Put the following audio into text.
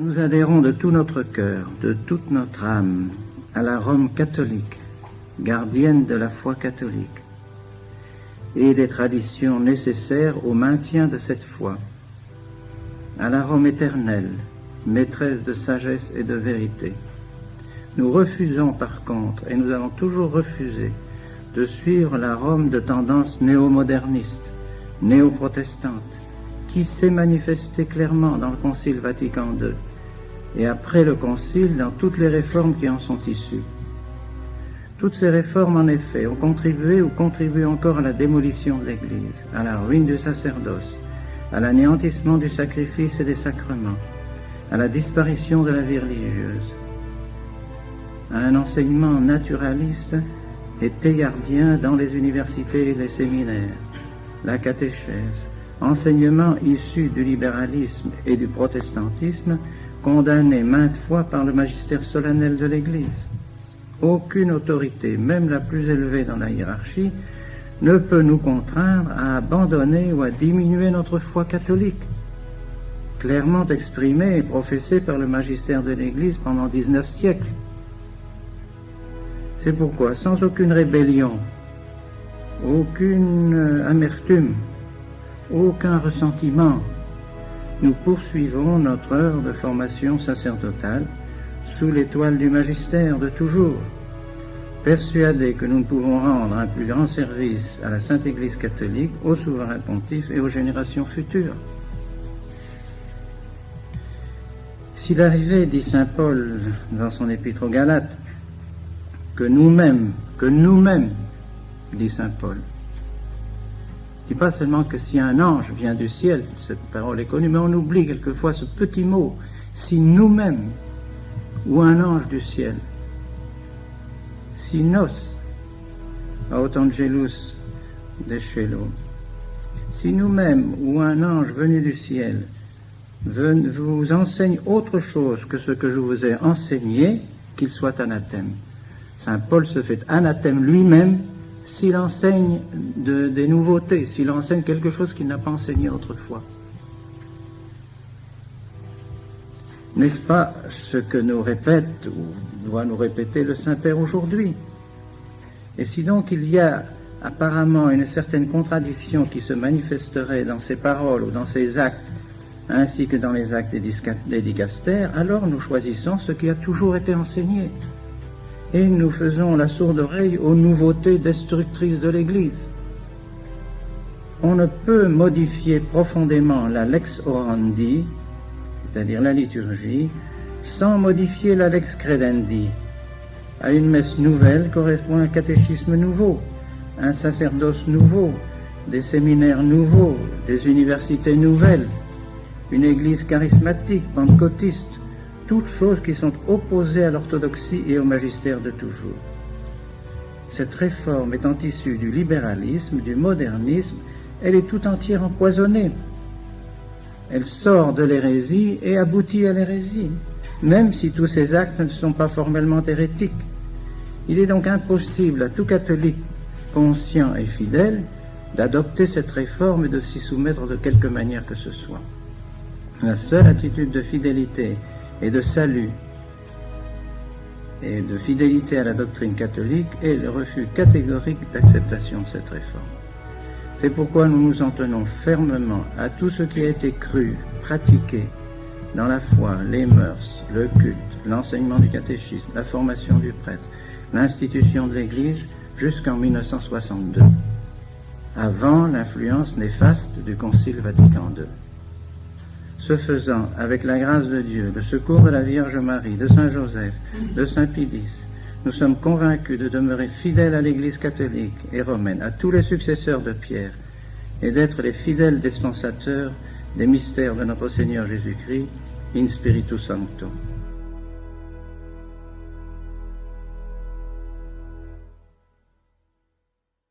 Nous adhérons de tout notre cœur, de toute notre âme, à la Rome catholique, gardienne de la foi catholique, et des traditions nécessaires au maintien de cette foi, à la Rome éternelle, maîtresse de sagesse et de vérité. Nous refusons par contre, et nous avons toujours refusé, de suivre la Rome de tendance néo-moderniste, néo-protestante, qui s'est manifestée clairement dans le Concile Vatican II, et après le Concile dans toutes les réformes qui en sont issues. Toutes ces réformes, en effet, ont contribué ou contribuent encore à la démolition de l'Église, à la ruine du sacerdoce, à l'anéantissement du sacrifice et des sacrements, à la disparition de la vie religieuse, à un enseignement naturaliste et théardien dans les universités et les séminaires, la catéchèse, enseignement issu du libéralisme et du protestantisme, condamné maintes fois par le magistère solennel de l'Église. Aucune autorité, même la plus élevée dans la hiérarchie, ne peut nous contraindre à abandonner ou à diminuer notre foi catholique, clairement exprimée et professée par le magistère de l'Église pendant 19 siècles. C'est pourquoi, sans aucune rébellion, aucune amertume, aucun ressentiment, nous poursuivons notre œuvre de formation sacerdotale sous l'étoile du magistère de toujours, persuadés que nous ne pouvons rendre un plus grand service à la Sainte Église catholique, au souverain pontife et aux générations futures. S'il arrivait, dit saint Paul dans son épître aux Galates, que nous-mêmes, dit saint Paul, il ne dit pas seulement que si un ange vient du ciel, cette parole est connue, mais on oublie quelquefois ce petit mot, si nous-mêmes, ou un ange du ciel, si nos, aut angelus descelo, si nous-mêmes, ou un ange venu du ciel, vous enseigne autre chose que ce que je vous ai enseigné, qu'il soit anathème. Saint Paul se fait anathème lui-même s'il enseigne des nouveautés, s'il enseigne quelque chose qu'il n'a pas enseigné autrefois. N'est-ce pas ce que nous répète ou doit nous répéter le Saint-Père aujourd'hui? Et si donc il y a apparemment une certaine contradiction qui se manifesterait dans ses paroles ou dans ses actes, ainsi que dans les actes des dicastères, alors nous choisissons ce qui a toujours été enseigné. Et nous faisons la sourde oreille aux nouveautés destructrices de l'Église. On ne peut modifier profondément la lex orandi, c'est-à-dire la liturgie, sans modifier la lex credendi. À une messe nouvelle correspond un catéchisme nouveau, un sacerdoce nouveau, des séminaires nouveaux, des universités nouvelles, une église charismatique, pentecôtiste, toutes choses qui sont opposées à l'orthodoxie et au magistère de toujours. Cette réforme étant issue du libéralisme, du modernisme, elle est tout entière empoisonnée. Elle sort de l'hérésie et aboutit à l'hérésie, même si tous ces actes ne sont pas formellement hérétiques. Il est donc impossible à tout catholique conscient et fidèle d'adopter cette réforme et de s'y soumettre de quelque manière que ce soit. La seule attitude de fidélité et de salut et de fidélité à la doctrine catholique est le refus catégorique d'acceptation de cette réforme. C'est pourquoi nous nous en tenons fermement à tout ce qui a été cru, pratiqué dans la foi, les mœurs, le culte, l'enseignement du catéchisme, la formation du prêtre, l'institution de l'Église jusqu'en 1962, avant l'influence néfaste du Concile Vatican II. Ce faisant, avec la grâce de Dieu, le secours de la Vierge Marie, de Saint Joseph, de Saint Pilice, nous sommes convaincus de demeurer fidèles à l'Église catholique et romaine, à tous les successeurs de Pierre, et d'être les fidèles dispensateurs des mystères de notre Seigneur Jésus-Christ, in Spiritu Sancto.